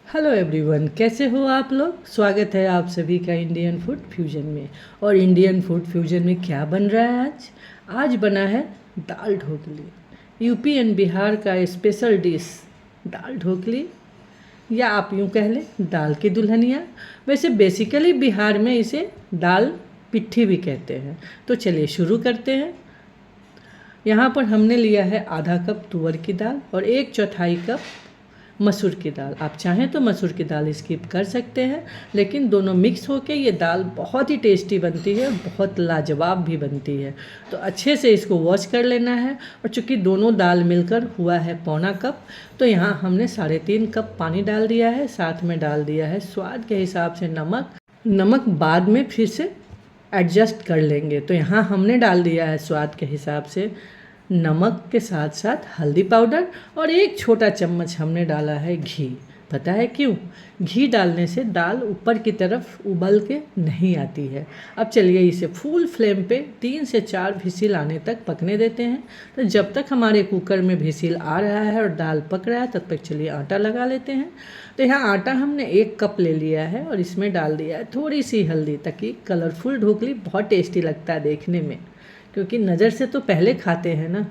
Hello everyone, कैसे हो आप लोग। स्वागत है आप सभी का इंडियन फूड फ्यूजन में। और इंडियन फूड फ्यूजन में क्या बन रहा है आज बना है दाल ढोकली। यूपी एंड बिहार का स्पेशल डिश दाल ढोकली, या आप यूँ कह लें दाल की दुल्हनिया। वैसे बेसिकली बिहार में इसे दाल पिट्ठी भी कहते हैं। तो चलिए शुरू करते हैं। यहाँ पर हमने लिया है आधा कप तुअर की दाल और 1/4 कप मसूर की दाल। आप चाहें तो मसूर की दाल स्किप कर सकते हैं, लेकिन दोनों मिक्स होके ये दाल बहुत ही टेस्टी बनती है और बहुत लाजवाब भी बनती है। तो अच्छे से इसको वॉश कर लेना है। और चूँकि दोनों दाल मिलकर हुआ है पौना कप, तो यहाँ हमने 3.5 कप पानी डाल दिया है। साथ में डाल दिया है स्वाद के हिसाब से नमक। नमक बाद में फिर से एडजस्ट कर लेंगे। तो यहाँ हमने डाल दिया है स्वाद के हिसाब से नमक के साथ साथ हल्दी पाउडर, और 1 छोटा चम्मच हमने डाला है घी। पता है क्यों? घी डालने से दाल ऊपर की तरफ उबल के नहीं आती है। अब चलिए इसे फुल फ्लेम पे 3 से 4 व्हिसिल आने तक पकने देते हैं। तो जब तक हमारे कुकर में व्हिसिल आ रहा है और दाल पक रहा है, तब तक चलिए आटा लगा लेते हैं। तो यहाँ आटा हमने 1 कप ले लिया है और इसमें डाल दिया है थोड़ी सी हल्दी, ताकि कलरफुल ढोकली बहुत टेस्टी लगता है देखने में, क्योंकि नज़र से तो पहले खाते हैं ना।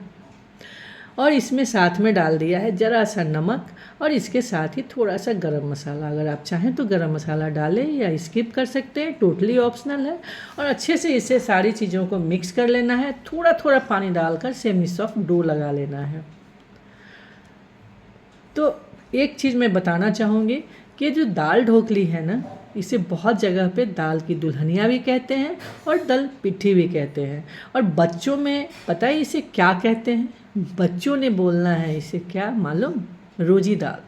और इसमें साथ में डाल दिया है ज़रा सा नमक, और इसके साथ ही थोड़ा सा गरम मसाला। अगर आप चाहें तो गरम मसाला डालें या स्किप कर सकते हैं, टोटली ऑप्शनल है। और अच्छे से इसे सारी चीज़ों को मिक्स कर लेना है। थोड़ा थोड़ा पानी डालकर सेमी सॉफ्ट डो लगा लेना है। तो एक चीज़ मैं बताना चाहूँगी कि जो दाल ढोकली है ना, इसे बहुत जगह पे दाल की दुल्हनिया भी कहते हैं और दाल पिट्ठी भी कहते हैं। और बच्चों में पता है इसे क्या कहते हैं? बच्चों ने बोलना है इसे क्या मालूम? रोजी दाल।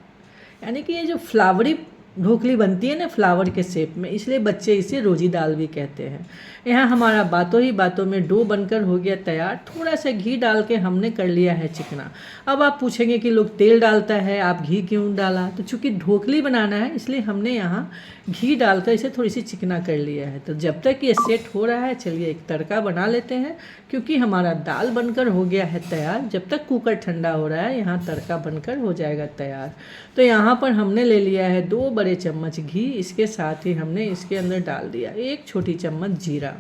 यानी कि ये जो फ्लावरी ढोकली बनती है ना, फ्लावर के शेप में, इसलिए बच्चे इसे रोजी दाल भी कहते हैं। यहाँ हमारा बातों ही बातों में डो बनकर हो गया तैयार। थोड़ा सा घी डाल के हमने कर लिया है चिकना। अब आप पूछेंगे कि लोग तेल डालता है, आप घी क्यों डाला? तो चूँकि ढोकली बनाना है, इसलिए हमने यहाँ घी डालकर इसे थोड़ी सी चिकना कर लिया है। तो जब तक ये सेट हो रहा है, चलिए एक तड़का बना लेते हैं। क्योंकि हमारा दाल बनकर हो गया है तैयार, जब तक कुकर ठंडा हो रहा है, यहाँ तड़का बनकर हो जाएगा तैयार। तो यहाँ पर हमने ले लिया है 2 बड़े चम्मच घी। इसके साथ ही हमने इसके अंदर डाल दिया 1 छोटी चम्मच जीरा।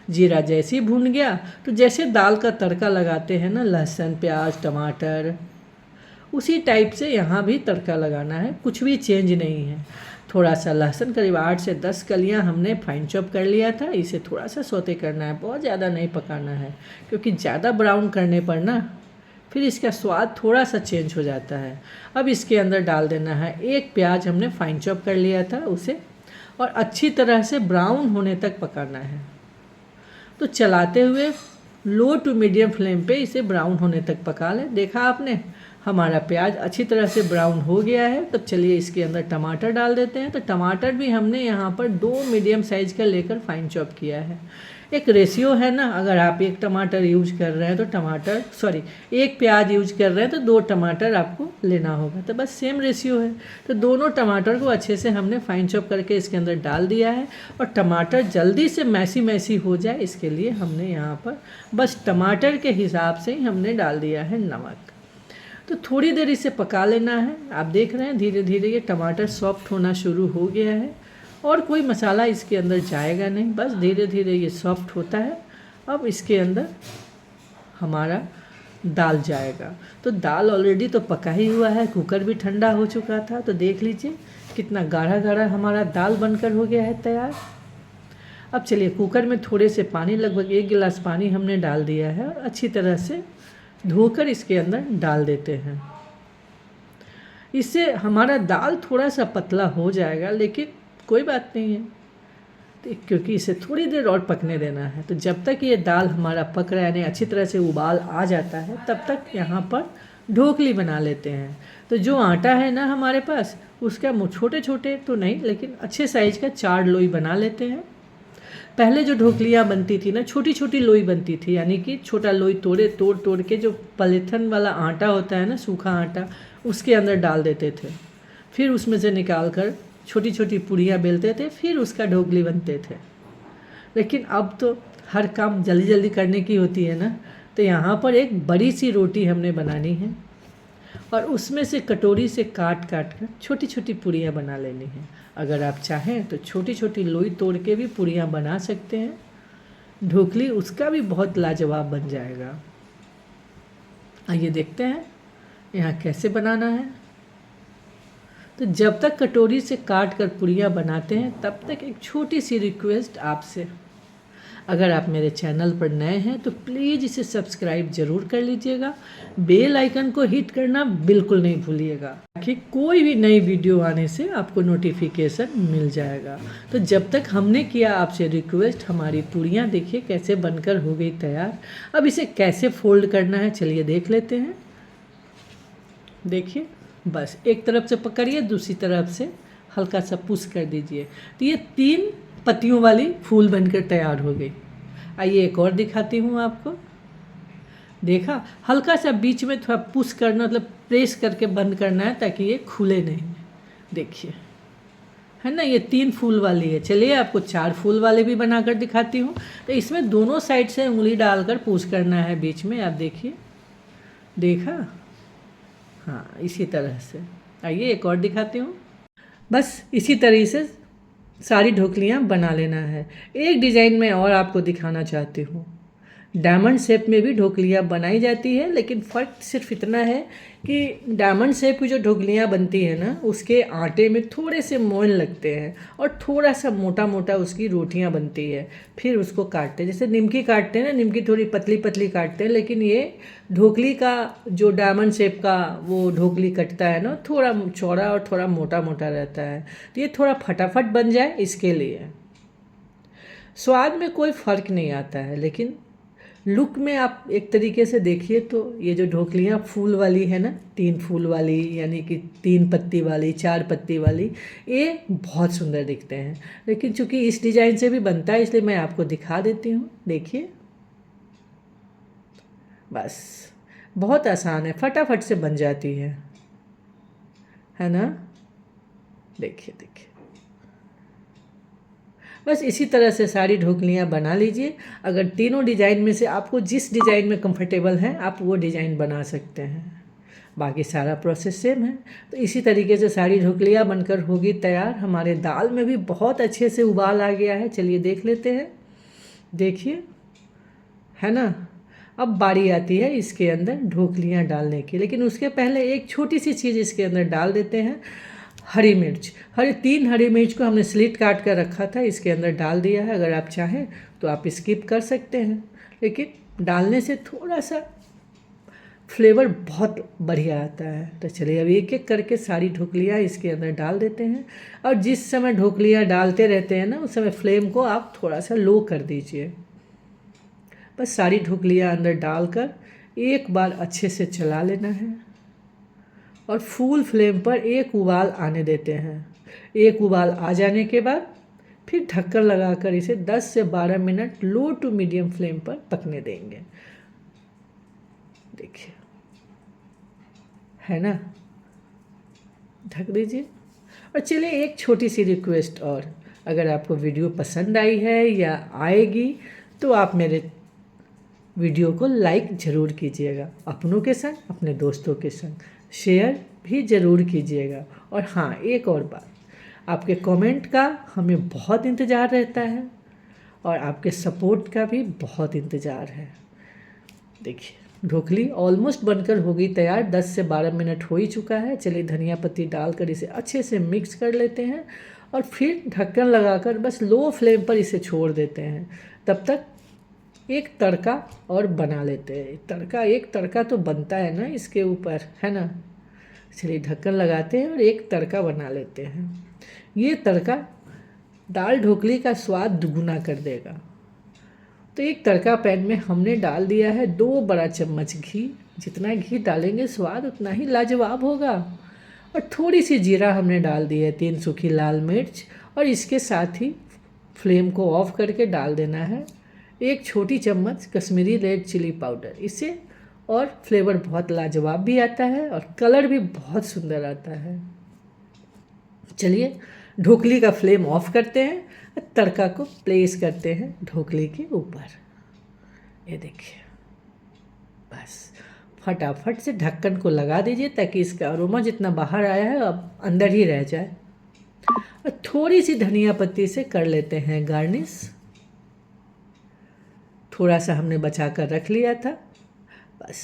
जीरा जैसे ही भून गया, तो जैसे दाल का तड़का लगाते हैं ना, लहसुन प्याज टमाटर, उसी टाइप से यहाँ भी तड़का लगाना है। कुछ भी चेंज नहीं है। थोड़ा सा लहसुन, करीब 8 से 10 कलियाँ हमने फाइन चॉप कर लिया था। इसे थोड़ा सा सौते करना है, बहुत ज़्यादा नहीं पकाना है, क्योंकि ज़्यादा ब्राउन करने पर ना फिर इसका स्वाद थोड़ा सा चेंज हो जाता है। अब इसके अंदर डाल देना है 1 प्याज हमने फाइन चॉप कर लिया था उसे, और अच्छी तरह से ब्राउन होने तक पकाना है। तो चलाते हुए लो टू मीडियम फ्लेम पे इसे ब्राउन होने तक पका लें। देखा आपने, हमारा प्याज अच्छी तरह से ब्राउन हो गया है। तब चलिए इसके अंदर टमाटर डाल देते हैं। तो टमाटर भी हमने यहाँ पर 2 मीडियम साइज़ का लेकर फाइन चॉप किया है। एक रेशियो है ना, अगर आप 1 टमाटर यूज कर रहे हैं तो 1 प्याज यूज कर रहे हैं तो 2 टमाटर आपको लेना होगा। तो बस सेम रेशियो है। तो दोनों टमाटर को अच्छे से हमने फाइन चॉप करके इसके अंदर डाल दिया है। और टमाटर जल्दी से मैसी मैसी हो जाए, इसके लिए हमने यहाँ पर बस टमाटर के हिसाब से ही हमने डाल दिया है नमक। तो थोड़ी देर इसे पका लेना है। आप देख रहे हैं धीरे धीरे ये टमाटर सॉफ्ट होना शुरू हो गया है, और कोई मसाला इसके अंदर जाएगा नहीं, बस धीरे धीरे ये सॉफ्ट होता है। अब इसके अंदर हमारा दाल जाएगा। तो दाल ऑलरेडी तो पका ही हुआ है, कुकर भी ठंडा हो चुका था। तो देख लीजिए कितना गाढ़ा गाढ़ा हमारा दाल बनकर हो गया है तैयार। अब चलिए कुकर में थोड़े से पानी, लगभग 1 गिलास पानी हमने डाल दिया है, और अच्छी तरह से धोकर इसके अंदर डाल देते हैं। इससे हमारा दाल थोड़ा सा पतला हो जाएगा, लेकिन कोई बात नहीं है, क्योंकि इसे थोड़ी देर और पकने देना है। तो जब तक ये दाल हमारा पक रहा है, यानी अच्छी तरह से उबाल आ जाता है, तब तक यहाँ पर ढोकली बना लेते हैं। तो जो आटा है ना हमारे पास, उसका छोटे छोटे तो नहीं, लेकिन अच्छे साइज़ का 4 लोई बना लेते हैं। पहले जो ढोकलियाँ बनती थी ना, छोटी छोटी लोई बनती थी, यानी कि छोटा लोई तोड़ के जो पॉलीथिन वाला आटा होता है ना, सूखा आटा, उसके अंदर डाल देते थे। फिर उसमें से निकाल कर छोटी छोटी पूड़ियाँ बेलते थे, फिर उसका ढोकली बनते थे। लेकिन अब तो हर काम जल्दी जल्दी करने की होती है ना, तो यहाँ पर एक बड़ी सी रोटी हमने बनानी है। और उसमें से कटोरी से काट काट कर छोटी छोटी पूरियाँ बना लेनी है। अगर आप चाहें तो छोटी छोटी लोई तोड़ के भी पूरियाँ बना सकते हैं। ढोकली उसका भी बहुत लाजवाब बन जाएगा। आइए देखते हैं यहाँ कैसे बनाना है। तो जब तक कटोरी से काट कर पूरियाँ बनाते हैं तब तक एक छोटी सी रिक्वेस्ट आपसे, अगर आप मेरे चैनल पर नए हैं तो प्लीज़ इसे सब्सक्राइब ज़रूर कर लीजिएगा, बेल आइकन को हिट करना बिल्कुल नहीं भूलिएगा ताकि कोई भी नई वीडियो आने से आपको नोटिफिकेशन मिल जाएगा। तो जब तक हमने किया आपसे रिक्वेस्ट, हमारी पूरियाँ देखिए कैसे बनकर हो गई तैयार। अब इसे कैसे फोल्ड करना है चलिए देख लेते हैं। देखिए बस एक तरफ से पकड़िए, दूसरी तरफ से हल्का सा पुश कर दीजिए तो ये 3 पत्तियों वाली फूल बनकर तैयार हो गई। आइए एक और दिखाती हूँ आपको। देखा, हल्का सा बीच में थोड़ा पुश करना, मतलब प्रेस करके बंद करना है ताकि ये खुले नहीं। देखिए है ना, ये 3 फूल वाली है। चलिए आपको 4 फूल वाले भी बनाकर दिखाती हूँ। तो इसमें दोनों साइड से उंगली डालकर पुश करना है बीच में। आप देखिए, देखा, हाँ इसी तरह से। आइए एक और दिखाती हूँ। बस इसी तरीके से सारी ढोकलियाँ बना लेना है। एक डिज़ाइन में और आपको दिखाना चाहती हूँ। डायमंड शेप में भी ढोकलियाँ बनाई जाती है, लेकिन फ़र्क सिर्फ इतना है कि डायमंड शेप की जो ढोकलियाँ बनती है ना, उसके आटे में थोड़े से मोइन लगते हैं और थोड़ा सा मोटा मोटा उसकी रोटियाँ बनती है। फिर उसको काटते हैं, जैसे निमकी काटते हैं ना, निमकी थोड़ी पतली पतली काटते हैं, लेकिन ये ढोकली का जो डायमंड शेप का वो ढोकली कटता है ना, थोड़ा चौड़ा और थोड़ा मोटा मोटा रहता है। तो ये थोड़ा फटाफट बन जाए इसके लिए। स्वाद में कोई फ़र्क नहीं आता है, लेकिन लुक में आप एक तरीके से देखिए तो ये जो ढोकलियाँ फूल वाली है ना, 3 फूल वाली यानी कि 3 पत्ती वाली, 4 पत्ती वाली, ये बहुत सुंदर दिखते हैं। लेकिन चूंकि इस डिज़ाइन से भी बनता है इसलिए मैं आपको दिखा देती हूँ। देखिए बस बहुत आसान है, फटाफट से बन जाती है ना। देखिए देखिए, बस इसी तरह से सारी ढोकलियाँ बना लीजिए। अगर तीनों डिज़ाइन में से आपको जिस डिज़ाइन में कंफर्टेबल हैं आप वो डिज़ाइन बना सकते हैं। बाकी सारा प्रोसेस सेम है। तो इसी तरीके से सारी ढोकलियाँ बनकर होगी तैयार। हमारे दाल में भी बहुत अच्छे से उबाल आ गया है, चलिए देख लेते हैं। देखिए है ना, अब बारी आती है इसके अंदर ढोकलियाँ डालने की, लेकिन उसके पहले एक छोटी सी चीज़ इसके अंदर डाल देते हैं। हरी मिर्च, 3 हरी मिर्च को हमने स्लिट काट कर रखा था, इसके अंदर डाल दिया है। अगर आप चाहें तो आप स्किप कर सकते हैं, लेकिन डालने से थोड़ा सा फ्लेवर बहुत बढ़िया आता है। तो चलिए अब एक एक करके सारी ढोकलियाँ इसके अंदर डाल देते हैं। और जिस समय ढोकलियाँ डालते रहते हैं ना, उस समय फ्लेम को आप थोड़ा सा लो कर दीजिए। बस सारी ढोकलियाँ अंदर डालकर एक बार अच्छे से चला लेना है और फुल फ्लेम पर एक उबाल आने देते हैं। एक उबाल आ जाने के बाद फिर ढक्कन लगाकर इसे 10 से 12 minute low to medium flame पर पकने देंगे। देखिए है ना, ढक दीजिए। और चलिए एक छोटी सी रिक्वेस्ट और, अगर आपको वीडियो पसंद आई है या आएगी तो आप मेरे वीडियो को लाइक ज़रूर कीजिएगा, अपनों के संग, अपने दोस्तों के संग शेयर भी ज़रूर कीजिएगा। और हाँ एक और बात, आपके कमेंट का हमें बहुत इंतज़ार रहता है और आपके सपोर्ट का भी बहुत इंतज़ार है। देखिए ढोकली ऑलमोस्ट बनकर होगी तैयार, 10 से 12 मिनट हो ही चुका है। चलिए धनिया पत्ती डालकर इसे अच्छे से मिक्स कर लेते हैं और फिर ढक्कन लगाकर बस लो फ्लेम पर इसे छोड़ देते हैं। तब तक एक तड़का और बना लेते हैं। एक तड़का तो बनता है ना इसके ऊपर, है ना। चलिए ढक्कन लगाते हैं और एक तड़का बना लेते हैं। ये तड़का दाल ढोकली का स्वाद दुगुना कर देगा। तो एक तड़का पैन में हमने डाल दिया है 2 बड़ा चम्मच घी। जितना घी डालेंगे स्वाद उतना ही लाजवाब होगा। और थोड़ी सी जीरा हमने डाल दी है, 3 सूखी लाल मिर्च, और इसके साथ ही फ्लेम को ऑफ करके डाल देना है 1 छोटी चम्मच कश्मीरी रेड चिली पाउडर। इससे और फ्लेवर बहुत लाजवाब भी आता है और कलर भी बहुत सुंदर आता है। चलिए ढोकली का फ्लेम ऑफ करते हैं, तड़का को प्लेस करते हैं ढोकली के ऊपर। ये देखिए बस फटाफट से ढक्कन को लगा दीजिए ताकि इसका अरोमा जितना बाहर आया है अब अंदर ही रह जाए। और थोड़ी सी धनिया पत्ती से कर लेते हैं गार्निश। थोड़ा सा हमने बचा कर रख लिया था, बस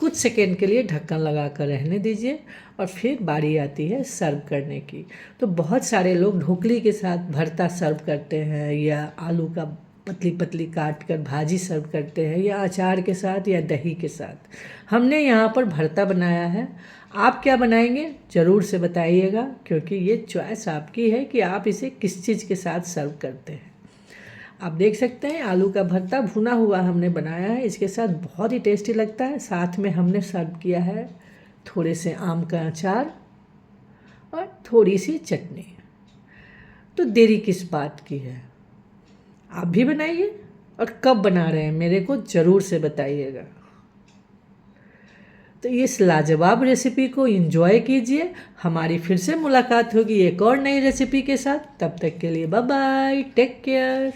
कुछ सेकेंड के लिए ढक्कन लगा कर रहने दीजिए और फिर बारी आती है सर्व करने की। तो बहुत सारे लोग ढोकली के साथ भरता सर्व करते हैं, या आलू का पतली पतली काट कर भाजी सर्व करते हैं, या अचार के साथ या दही के साथ। हमने यहाँ पर भरता बनाया है। आप क्या बनाएंगे ज़रूर से बताइएगा, क्योंकि ये चॉइस आपकी है कि आप इसे किस चीज़ के साथ सर्व करते हैं। आप देख सकते हैं आलू का भरता भुना हुआ हमने बनाया है, इसके साथ बहुत ही टेस्टी लगता है। साथ में हमने सर्व किया है थोड़े से आम का अचार और थोड़ी सी चटनी। तो देरी किस बात की है, आप भी बनाइए और कब बना रहे हैं मेरे को ज़रूर से बताइएगा। तो इस लाजवाब रेसिपी को एंजॉय कीजिए। हमारी फिर से मुलाकात होगी एक और नई रेसिपी के साथ। तब तक के लिए बाय बाय, टेक केयर।